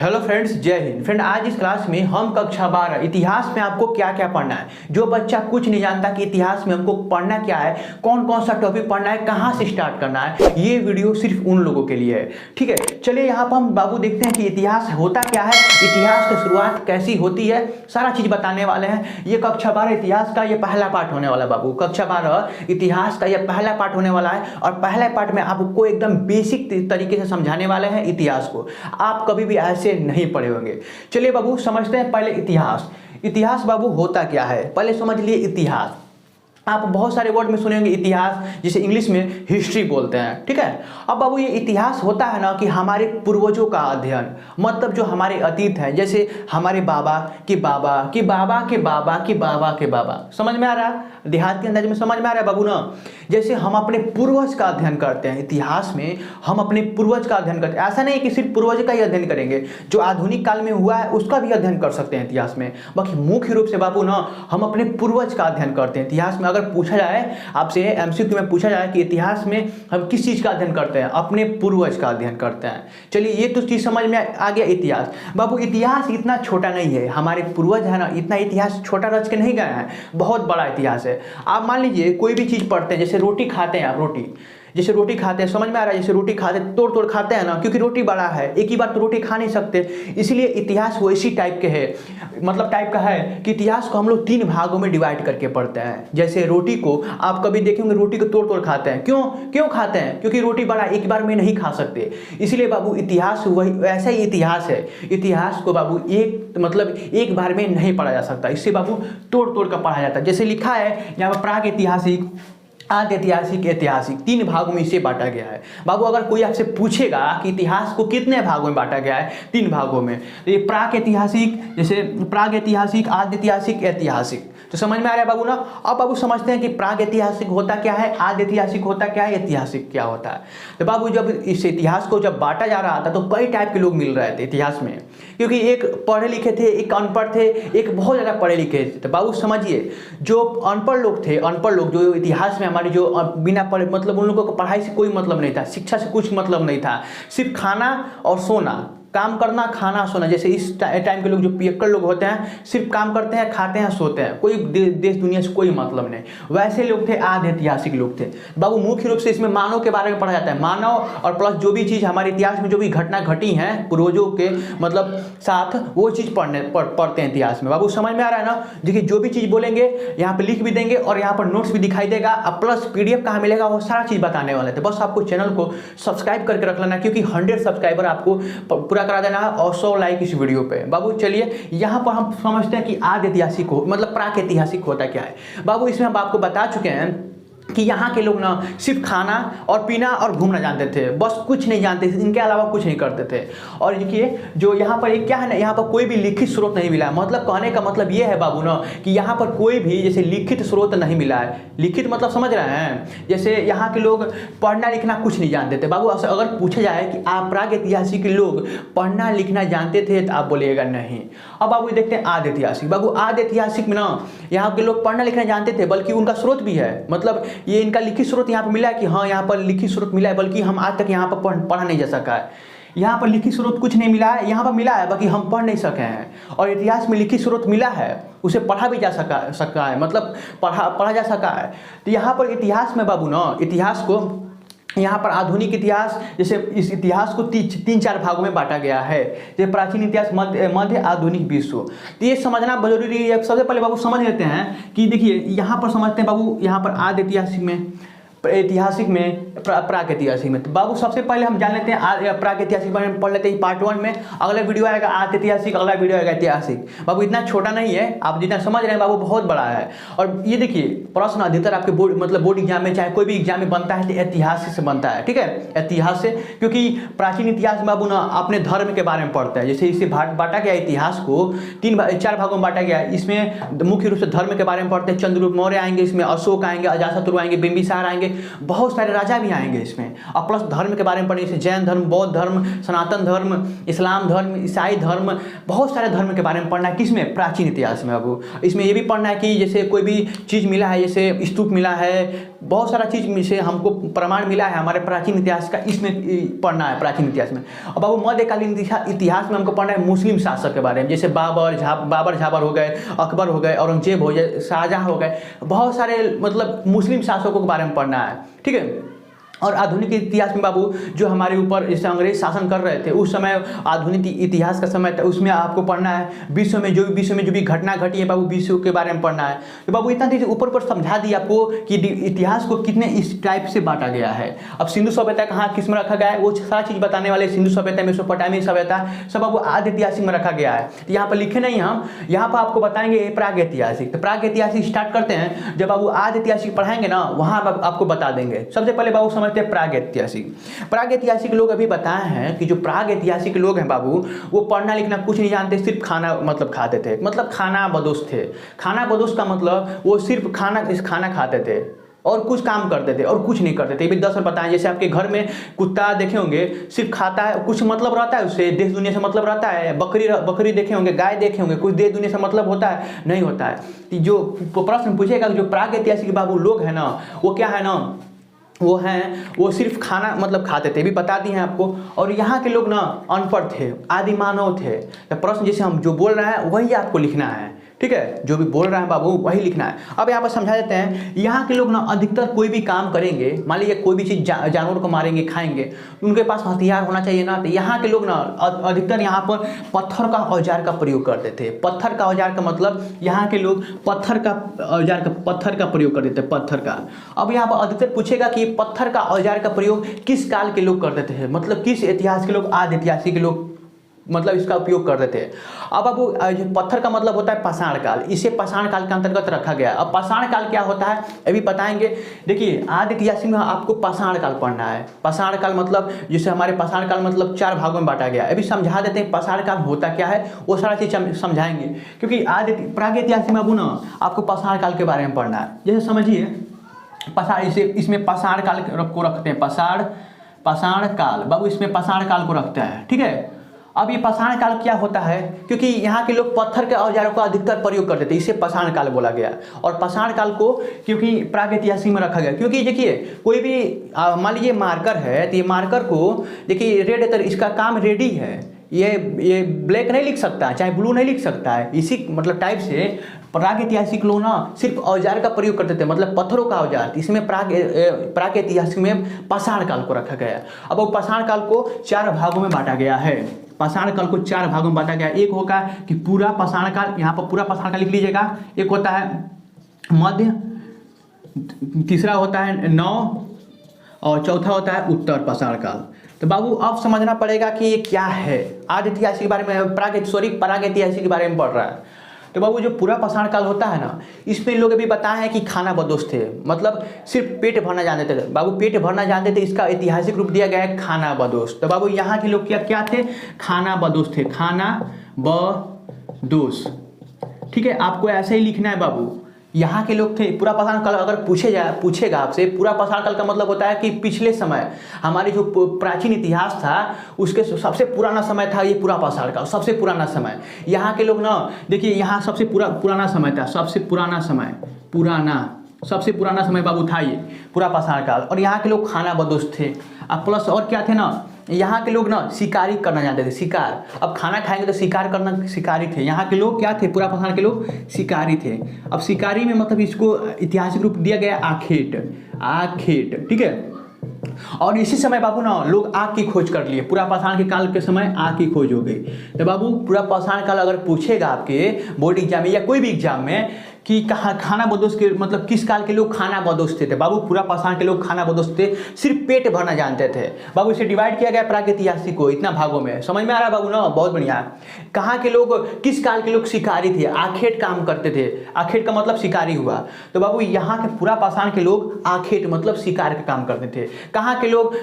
Hello friends, जय Hind. Friend, आज इस क्लास में हम कक्षा 12 इतिहास में आपको क्या क्या पढ़ना है। जो बच्चा कुछ नहीं जानता कि इतिहास में हमको पढ़ना क्या है, कौन कौन सा टॉपिक पढ़ना है, कहाँ से स्टार्ट करना है, ये वीडियो सिर्फ उन लोगों के लिए है। ठीक है, चलिए यहाँ पर हम बाबू देखते हैं कि इतिहास होता क्या है, इतिहास की शुरुआत कैसी होती है, सारा चीज़ बताने वाले हैं। ये कक्षा 12 इतिहास का ये पहला पार्ट होने वाला है बाबू। कक्षा 12 इतिहास का ये पहला पार्ट होने वाला है और पहले पार्ट में आपको एकदम बेसिक तरीके से समझाने वाले हैं इतिहास को। आप कभी भी ऐसे नहीं पढ़े होंगे। चलिए बाबू समझते हैं पहले इतिहास। इतिहास बाबू होता क्या है, पहले समझ लिए इतिहास। आप बहुत सारे वर्ड में सुनेंगे इतिहास, जिसे इंग्लिश में हिस्ट्री बोलते हैं। ठीक है, अब बाबू ये इतिहास होता है ना कि हमारे पूर्वजों का अध्ययन, मतलब जो हमारे अतीत हैं, जैसे हमारे बाबा के बाबा के बाबा के बाबा के बाबा के बाबा। समझ में आ रहा है? देहात के अंदाज में समझ में आ रहा है बाबू ना? जैसे हम अपने पूर्वज का अध्ययन करते हैं इतिहास में, हम अपने पूर्वज का अध्ययन करते हैं। ऐसा नहीं है कि सिर्फ पूर्वज का ही अध्ययन करेंगे, जो आधुनिक काल में हुआ है उसका भी अध्ययन कर सकते हैं इतिहास में। बाकी मुख्य रूप से बाबू ना हम अपने पूर्वज का अध्ययन करते हैं इतिहास में। अगर पूछा जाए आपसे, एमसीक्यू में पूछा जाए कि इतिहास में हम किस चीज़ का अध्ययन करते हैं, अपने पूर्वज का अध्ययन करते हैं। चलिए ये तो चीज़ समझ में आ गया। इतिहास बाबू, इतिहास इतना छोटा नहीं है। हमारे पूर्वज है ना, इतना इतिहास छोटा रच के नहीं गए हैं, बहुत बड़ा इतिहास है। आप मान लीजिए कोई भी चीज़ पढ़ते हैं, जैसे रोटी खाते हैं आप, रोटी जैसे रोटी खाते हैं, समझ में आ रहा है? जैसे रोटी खाते तोड़ तोड़ खाते हैं ना, क्योंकि रोटी बड़ा है, एक ही बार तो रोटी खा नहीं सकते, इसलिए इतिहास वो इसी टाइप के है, मतलब टाइप का है कि इतिहास को हम लोग 3 भागों में डिवाइड करके पढ़ते हैं। जैसे रोटी को आप कभी देखेंगे, रोटी को तोड़ तोड़ खाते हैं। क्यों खाते हैं? क्योंकि रोटी बड़ा एक बार में नहीं खा सकते, इसलिए बाबू इतिहास वही वैसा ही इतिहास है। इतिहास को बाबू एक बार में नहीं पढ़ा जा सकता, इससे बाबू तोड़ तोड़ कर पढ़ा जाता है। जैसे लिखा है यहाँ पर, प्राग ऐतिहासिक, आद्य ऐतिहासिक, ऐतिहासिक 3 भागों में इसे बांटा गया है। बाबू अगर कोई आपसे पूछेगा कि इतिहास को कितने भागों में बांटा गया है, 3 भागों में, तो ये प्राग ऐतिहासिक, जैसे प्राग ऐतिहासिक, आद्य ऐतिहासिक, ऐतिहासिक, तो समझ में आ रहा है बाबू ना? अब बाबू समझते हैं कि प्राग ऐतिहासिक होता क्या है, आद्य ऐतिहासिक होता क्या है, ऐतिहासिक क्या होता है। तो बाबू जब इस इतिहास को जब बांटा जा रहा था तो कई टाइप के लोग मिल रहे थे इतिहास में, क्योंकि एक पढ़े लिखे थे, एक अनपढ़ थे, एक बहुत ज़्यादा पढ़े लिखे थे। तो बाबू समझिए, जो अनपढ़ लोग थे, अनपढ़ लोग जो इतिहास में हमारे जो बिना पढ़े, मतलब उन लोगों को पढ़ाई से कोई मतलब नहीं था, शिक्षा से कुछ मतलब नहीं था, सिर्फ खाना और सोना, काम करना, खाना, सोना। जैसे इस टाइम के लोग जो पियक्कड़ लोग होते हैं, सिर्फ काम करते हैं, खाते हैं, सोते हैं, कोई देश दुनिया से कोई मतलब नहीं, वैसे लोग थे, आद्य ऐतिहासिक लोग थे बाबू। मुख्य रूप से इसमें मानव के बारे में पढ़ा जाता है, मानव और प्लस जो भी चीज़ हमारे इतिहास में जो भी घटना घटी हैं पूर्वजों के मतलब साथ, वो चीज़ पढ़ते हैं इतिहास में। बाबू समझ में आ रहा है ना? देखिए जो भी चीज़ बोलेंगे यहाँ पर लिख भी देंगे और यहाँ पर नोट्स भी दिखाई देगा, और प्लस PDF कहाँ मिलेगा, वो सारा चीज़ बताने वाले थे। बस आपको चैनल को सब्सक्राइब करके रख लेना, क्योंकि 100 सब्सक्राइबर आपको पूरा करा देना है और 100 लाइक इस वीडियो पे। बाबू चलिए यहाँ पर हम समझते हैं कि आद्य ऐतिहासिक हो मतलब प्राक ऐतिहासिक होता क्या है। बाबू इसमें हम आपको बता चुके हैं कि यहाँ के लोग ना सिर्फ खाना और पीना और घूमना जानते थे, बस कुछ नहीं जानते थे, इनके अलावा कुछ नहीं करते थे। और देखिए जो यहाँ पर एक क्या है ना, यहाँ पर कोई भी लिखित स्रोत नहीं मिला है। मतलब कहने का मतलब ये है बाबू ना कि यहाँ पर कोई भी जैसे लिखित स्रोत नहीं मिला है। लिखित मतलब समझ रहे हैं? जैसे यहाँ के लोग पढ़ना लिखना कुछ नहीं जानते थे बाबू। अगर पूछा जाए कि आप प्राग ऐतिहासिक लोग पढ़ना लिखना जानते थे, तो आप बोलिएगा नहीं। अब बाबू देखते हैं आद्य ऐतिहासिक। बाबू आद्य ऐतिहासिक में ना यहाँ के लोग पढ़ना लिखना जानते थे, बल्कि उनका स्रोत भी है, मतलब ये इनका लिखित स्रोत यहाँ पर मिला है कि हाँ यहाँ पर लिखित स्रोत मिला है, बल्कि हम आज तक यहाँ पर पढ़ा नहीं जा सका है। यहाँ पर लिखित स्रोत कुछ नहीं मिला है, यहाँ पर मिला है, बाकी हम पढ़ नहीं सके हैं। और इतिहास में लिखित स्रोत मिला है, उसे पढ़ा भी जा सका है, मतलब पढ़ा जा सका है। तो यहाँ पर इतिहास में बाबू ना, इतिहास को यहाँ पर आधुनिक इतिहास, जैसे इस इतिहास को 3-4 भागों में बांटा गया है, जैसे प्राचीन इतिहास, मध्य, आधुनिक, विश्व। तो ये समझना जरूरी है। सबसे पहले बाबू समझ लेते हैं कि देखिए यहाँ पर समझते हैं बाबू, यहाँ पर आद्य ऐतिहासिक में, प्राक ऐतिहासिक में। तो बाबू सबसे पहले हम जान लेते हैं प्राक ऐतिहासिक बारे में पढ़ लेते हैं पार्ट 1 में। अगला वीडियो आएगा आद्य ऐतिहासिक, अगला वीडियो आएगा ऐतिहासिक। बाबू इतना छोटा नहीं है, आप जितना समझ रहे हैं बाबू बहुत बड़ा है। और ये देखिए प्रश्न अधिकतर आपके बोर्ड एग्जाम में, चाहे कोई भी एग्जाम में बनता है, तो इतिहास से बनता है। ठीक है, इतिहास से, क्योंकि प्राचीन इतिहास में बाबू ना अपने धर्म के बारे में पढ़ता है। जैसे इसे बांटा गया इतिहास को 4 भागों में बांटा गया। इसमें मुख्य रूप से धर्म के बारे में पढ़ते हैं। चंद्रगुप्त मौर्य आएंगे, इसमें अशोक आएंगे, अजातशत्रु आएंगे, बिंबिसार आएंगे, बहुत सारे राजा भी आएंगे इसमें। और प्लस धर्म के बारे में पढ़ेंगे, जैसे जैन धर्म, बौद्ध धर्म, सनातन धर्म, इस्लाम धर्म, ईसाई धर्म, बहुत सारे धर्म के बारे में पढ़ना है। किसमें? प्राचीन इतिहास में बाबू। इसमें ये भी पढ़ना है कि जैसे कोई भी चीज़ मिला है, जैसे स्तूप मिला है, बहुत सारा चीज़ में से हमको प्रमाण मिला है हमारे प्राचीन इतिहास का, इसमें पढ़ना है प्राचीन इतिहास में। अब बाबू मध्यकालीन इतिहास में हमको पढ़ना है मुस्लिम शासक के बारे में, जैसे बाबर झाबर हो गए, अकबर हो गए, औरंगजेब हो गए, शाहजहाँ हो गए, बहुत सारे मतलब मुस्लिम शासकों के बारे में पढ़ना है, ठीक है। और आधुनिक इतिहास में बाबू जो हमारे ऊपर जैसे अंग्रेज शासन कर रहे थे उस समय, आधुनिक इतिहास का समय था, उसमें आपको पढ़ना है विश्व में जो भी घटना घटी है बाबू, विश्व के बारे में पढ़ना है। तो बाबू इतना चीज़ ऊपर समझा दी आपको कि इतिहास को कितने इस टाइप से बांटा गया है। अब सिंधु सभ्यता कहाँ किस में रखा गया है वो सारा चीज़ बताने वाले, सिंधु सभ्यता, मेसोपोटामिया सभ्यता सब बाबू आदि ऐतिहासिक में रखा गया है। तो यहाँ पर लिखे नहीं, हम यहाँ पर आपको बताएंगे प्राग ऐतिहासिक। तो प्राग ऐतिहासिक स्टार्ट करते हैं, जब बाबू आदि ऐतिहासिक पढ़ाएंगे ना वहाँ आपको बता देंगे। सबसे पहले बाबू समझते हैं प्राग ऐतिहासिक। प्राग ऐतिहासिक लोग अभी बताए हैं कि जो प्राग ऐतिहासिक लोग हैं बाबू वो पढ़ना लिखना कुछ नहीं जानते, सिर्फ खाना मतलब खाते थे, मतलब खाना बदोश थे। खाना बदोश का मतलब वो सिर्फ खाना खाते थे और कुछ काम करते थे और कुछ नहीं करते थे। ये भी 10 बताएं, जैसे आपके घर में कुत्ता देखे होंगे, सिर्फ खाता है, कुछ मतलब रहता है उससे, देश दुनिया से मतलब रहता है। बकरी देखे होंगे, गाय देखे होंगे, कुछ देश दुनिया से मतलब होता है, नहीं होता है। जो प्रश्न पूछेगा जो प्राग ऐतिहासिक बाबू लोग हैं ना वो क्या है ना, वो सिर्फ खाना मतलब खाते थे, भी बता दी हैं आपको। और यहाँ के लोग ना अनपढ़ थे, आदि मानव थे। तो प्रश्न जैसे हम जो बोल रहे हैं वही आपको लिखना है, ठीक है, जो भी बोल रहे हैं बाबू वही लिखना है। अब यहाँ पर समझा देते हैं, यहाँ के लोग ना अधिकतर कोई भी काम करेंगे, मान लीजिए कोई भी चीज़ जानवर को मारेंगे खाएंगे, उनके पास हथियार होना चाहिए ना। तो यहाँ के लोग ना अधिकतर यहाँ पर पत्थर का औजार का प्रयोग करते थे। पत्थर का औजार का मतलब यहाँ के लोग पत्थर का प्रयोग करते थे, पत्थर का। अब यहाँ पर अधिकतर पूछेगा कि पत्थर का औजार का प्रयोग किस काल के लोग करते थे, मतलब किस इतिहास के लोग, आदि ऐतिहासिक के लोग मतलब इसका उपयोग करते थे। अब पत्थर का मतलब होता है पाषाण काल, इसे पाषाण काल के अंतर्गत रखा गया। अब पाषाण काल क्या होता है अभी बताएंगे। देखिए आदि ऐतिहासिक में आपको पाषाण काल पढ़ना है। पाषाण काल मतलब जैसे हमारे पाषाण काल मतलब 4 भागों में बांटा गया। अभी समझा देते हैं पाषाण काल होता क्या है, वो सारा चीज समझाएंगे, क्योंकि प्राग ऐतिहासिक में ना आपको पाषाण काल के बारे में पढ़ना है। जैसे समझिए इसमें पाषाण काल को रखते हैं, पाषाण काल बाबू, इसमें पाषाण काल को रखता है, ठीक है। अब ये पाषाण काल क्या होता है, क्योंकि यहाँ के लोग पत्थर के औजारों का अधिकतर प्रयोग करते थे, इसे पाषाण काल बोला गया। और पाषाण काल को क्योंकि प्राग ऐतिहासिक में रखा गया, क्योंकि देखिए कोई भी मान लीजिए मार्कर है, तो ये मार्कर को देखिए रेड, इसका काम रेडी है, ये ब्लैक नहीं लिख सकता, चाहे ब्लू नहीं लिख सकता है। इसी मतलब टाइप से प्राग ऐतिहासिक लोग ना सिर्फ औजार का प्रयोग करते थे, मतलब पत्थरों का औजार। इसमें प्राग ऐतिहासिक में पाषाण काल को रखा गया। अब वो पाषाण काल को 4 भागों में बांटा गया है। पाषाण काल को 4 भागों में बांटा गया। एक होगा कि पूरा पाषाण काल, यहाँ पर पूरा पाषाण काल लिख लीजिएगा। एक होता है मध्य, तीसरा होता है नौ, और चौथा होता है उत्तर पाषाण काल। तो बाबू अब समझना पड़ेगा कि ये क्या है। आदि ऐतिहासिक के बारे में, प्राग ऐतिहासिक के बारे में पढ़ रहा है। तो बाबू जो पूरा पाषाण काल होता है ना, इसमें लोग अभी बताए हैं कि खाना बदोश थे, मतलब सिर्फ पेट भरना जानते थे बाबू, पेट भरना जानते थे, इसका ऐतिहासिक रूप दिया गया है खाना बदोश। तो बाबू यहाँ के लोग क्या थे, खाना बदोश थे, खाना बदोश, ठीक है। आपको ऐसे ही लिखना है बाबू, यहाँ के लोग थे। पूरा पाषाण काल अगर पूछेगा आपसे, पूरा पाषाण काल का मतलब होता है कि पिछले समय, हमारे जो प्राचीन इतिहास था उसके सबसे पुराना समय था ये पूरा पाषाण काल, सबसे पुराना समय। यहाँ के लोग ना देखिए, यहाँ सबसे पुराना समय था, सबसे पुराना समय बाबू था ये पूरा पाषाण काल। और यहाँ के लोग खाना बदोश थे। अब प्लस और क्या थे ना, यहाँ के लोग ना शिकारी करना जानते थे, शिकार। अब खाना खाएंगे तो शिकार करना, शिकारी थे। यहाँ के लोग क्या थे, पूरा पाषाण के लोग शिकारी थे। अब शिकारी में मतलब इसको ऐतिहासिक रूप दिया गया आखेट, ठीक है। और इसी समय बाबू ना लोग आग की खोज कर लिए। पूरा पाषाण के काल के समय आग की खोज हो गई। तो बाबू पूरा पाषाण काल अगर पूछेगा आपके बोर्ड एग्जाम में या कोई भी एग्जाम में कि खाना बदोश के मतलब किस काल के लोग खाना बदोश थे, बाबू पूरा पाषाण के लोग खाना बदोश थे, सिर्फ पेट भरना जानते थे। बाबू इसे डिवाइड किया गया प्राग ऐतिहासिक को इतना भागों में। समझ में आ रहा है बाबू ना, बहुत बढ़िया। कहाँ के लोग, किस काल के लोग शिकारी थे, आखेट काम करते थे। आखेट का मतलब शिकारी हुआ। तो बाबू यहाँ के पूरा पाषाण के लोग आखेट मतलब शिकार का काम करते थे। कहाँ के लोग,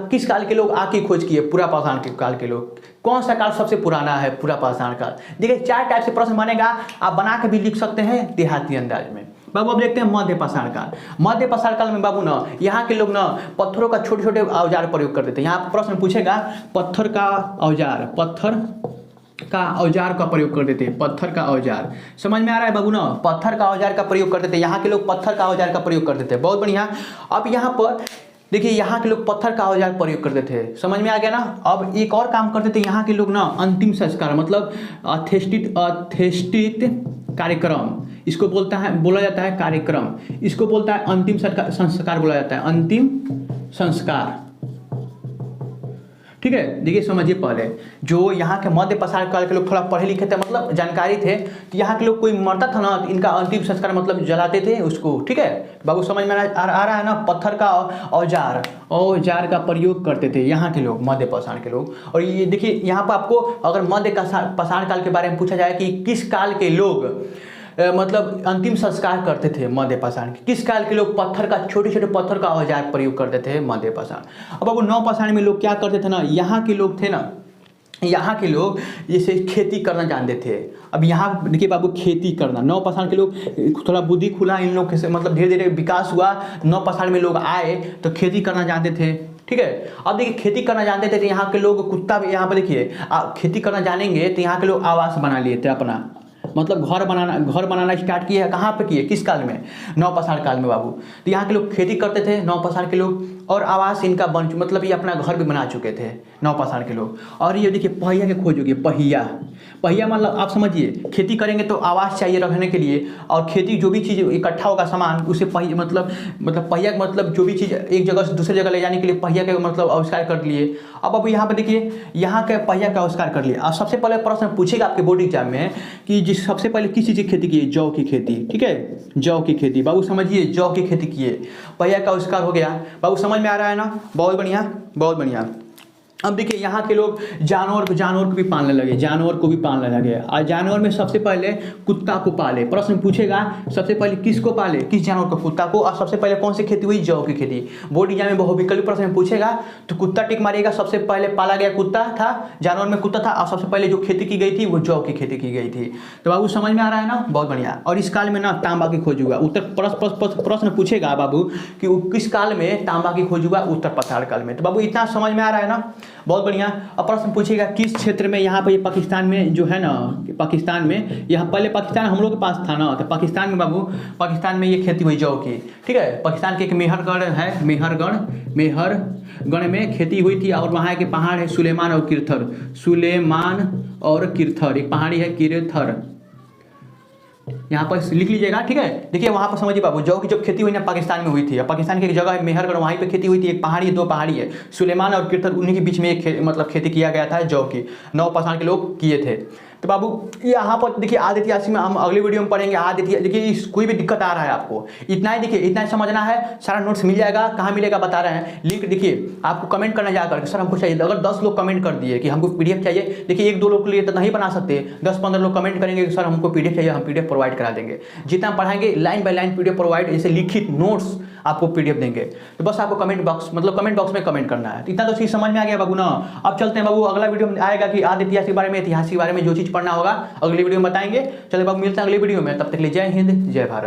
किस काल के लोग आग की खोज किए, पूरा पाषाण के काल के लोग। कौन सा काल सबसे पुराना है, पूरा पाषाण काल। देखिए 4 टाइप से प्रश्न बनेगा, आप बना के भी लिख सकते हैं देहाती अंदाज में। बाबू अब देखते हैं मध्य पाषाण काल। मध्य पाषाण काल में बाबू ना यहाँ के लोग ना पत्थरों का छोटे छोटे औजार प्रयोग करते थे। यहाँ प्रश्न पूछेगा पत्थर का औजार, पत्थर का औजार का प्रयोग करते थे, पत्थर का औजार। समझ में आ रहा है बाबू ना, पत्थर का औजार का प्रयोग करते थे, यहाँ के लोग पत्थर का औजार का प्रयोग करते थे। बहुत बढ़िया। अब यहाँ पर देखिए यहाँ के लोग पत्थर का औजार प्रयोग करते थे, समझ में आ गया ना। अब एक और काम करते थे यहाँ के लोग ना, अंतिम संस्कार मतलब अथेष्टित कार्यक्रम, इसको बोला जाता है कार्यक्रम, इसको बोलता है अंतिम संस्कार बोला जाता है, अंतिम संस्कार। ठीक है, देखिए समझिए, पहले जो यहाँ के मध्य पाषाण काल के लोग थोड़ा पढ़े लिखे थे, मतलब जानकारी थे, तो यहाँ के लोग कोई मरता था ना, इनका अंतिम संस्कार मतलब जलाते थे उसको। ठीक है बाबू, समझ में आ रहा है ना। पत्थर का औजार का प्रयोग करते थे यहाँ के लोग, मध्य पाषाण के लोग। और ये देखिए यहाँ पर आपको अगर मध्य पाषाण काल के बारे में पूछा जाए कि किस काल के लोग मतलब अंतिम संस्कार करते थे मध्य पाषाण के, किस काल के लोग पत्थर का, छोटे छोटे पत्थर का औजार प्रयोग करते थे मध्य पाषाण। अब बाबू नव पाषाण में लोग क्या करते थे ना, यहाँ के लोग थे ना, यहाँ के लोग जैसे खेती करना जानते थे। अब यहाँ देखिए बाबू, खेती करना, नव पाषाण के लोग थोड़ा बुद्धि खुला इन लोग से, मतलब धीरे धीरे विकास हुआ, नव पाषाण में लोग आए तो खेती करना जानते थे। ठीक है, अब देखिए खेती करना जानते थे तो यहाँ के लोग कुत्ता भी, यहाँ पर देखिए खेती करना जानेंगे तो यहाँ के लोग आवास बना लिए थे अपना, मतलब घर बनाना स्टार्ट किया। कहाँ पे किए, किस काल में, नव पाषाण काल में बाबू। तो यहाँ के लोग खेती करते थे नव पाषाण के लोग, और आवास इनका मतलब ये अपना घर भी बना चुके थे नव पाषाण के लोग। और ये देखिए पहिया की खोज होगी, पहिया मतलब आप समझिए, खेती करेंगे तो आवास चाहिए रखने के लिए, और खेती जो भी चीज़ इकट्ठा होगा सामान, उसे पहिया मतलब पहिया मतलब जो भी चीज़ एक जगह से दूसरी जगह ले जाने के लिए पहिया के मतलब आविष्कार कर लिए। अब यहाँ पे देखिए, यहाँ के पहिया का आविष्कार कर लिए। अब सबसे पहले प्रश्न पूछेगा आपके बोर्ड एग्जाम में कि सबसे पहले किस चीज़ की खेती की है, जौ की खेती। ठीक है, जौ की खेती बाबू, समझिए जौ की खेती की है, पहिया का आविष्कार हो गया बाबू। समझ में आ रहा है ना, बहुत बढ़िया बहुत बढ़िया। अब देखिए यहाँ के लोग जानवर को भी पालने लगे, और जानवर में सबसे पहले कुत्ता को पाले। प्रश्न पूछेगा सबसे पहले किसको पाले, किस जानवर को, कुत्ता को। और सबसे पहले कौन सी खेती हुई, जौ की खेती। बोर्ड एग्जाम में बहुविकल्पी प्रश्न पूछेगा तो कुत्ता टिक मारिएगा, सबसे पहले पाला गया कुत्ता था, जानवर में कुत्ता था, और सबसे पहले जो खेती की गई थी वो जौ की खेती की गई थी। तो बाबू समझ में आ रहा है ना, बहुत बढ़िया। और इस काल में ना तांबा की खोज हुआ, प्रश्न पूछेगा बाबू कि किस काल में तांबा की खोज हुआ, उत्तर पाषाण काल में। तो बाबू इतना समझ में आ रहा है ना, बहुत बढ़िया। अब प्रश्न पूछेगा किस क्षेत्र में, यहाँ पे पाकिस्तान में जो है ना, पाकिस्तान में, यहाँ पहले पाकिस्तान हम लोग के पास था ना, तो पाकिस्तान में बाबू, पाकिस्तान में ये खेती हुई जौ की। ठीक है, पाकिस्तान के एक मेहरगढ़ है, मेहरगढ़ में खेती हुई थी, और वहाँ के पहाड़ है सुलेमान और किरथर, एक पहाड़ी है किरथर, यहाँ पर लिख लीजिएगा। ठीक है, देखिए वहाँ पर समझिए बाबू, जौ की जब खेती हुई ना पाकिस्तान में हुई थी, पाकिस्तान की एक जगह है मेहरगढ़, वहीं पे खेती हुई थी, एक पहाड़ी है, दो पहाड़ी है, सुलेमान और किरथर, उन्हीं के बीच में एक मतलब खेती किया गया था जौ की, नव पाषाण के लोग किए थे। तो बाबू यहाँ पर देखिए आदित्य इतिहास में हम अगली वीडियो में पढ़ेंगे आदित्य। देखिए कोई भी दिक्कत आ रहा है आपको, इतना ही देखिए, इतना ही समझना है, सारा नोट्स मिल जाएगा। कहाँ मिलेगा बता रहे हैं, लिंक देखिए आपको कमेंट करना जाकर सर हमको चाहिए। अगर 10 लोग कमेंट कर दिए कि हमको पीडीएफ चाहिए, देखिए 1-2 लोग के लिए तो नहीं बना सकते, 10-15 लोग कमेंट करेंगे कि सर हमको पीडीएफ चाहिए, हम पीडीएफ प्रोवाइड करा देंगे। जितना पढ़ाएंगे line by line PDF provide, जैसे लिखित नोट्स आपको पीडीएफ देंगे। तो बस आपको कमेंट बॉक्स में कमेंट करना है। इतना तो चीज़ समझ में आ गया बाबू ना। अब चलते हैं बाबू, अगला वीडियो में आएगा कि आदित्य इतिहास के बारे में, इतिहास के बारे में जो चीज़ पढ़ना होगा अगली वीडियो में बताएंगे। चलिए बाबू मिलते हैं अगली वीडियो में, तब तक के लिए जय हिंद जय भारत।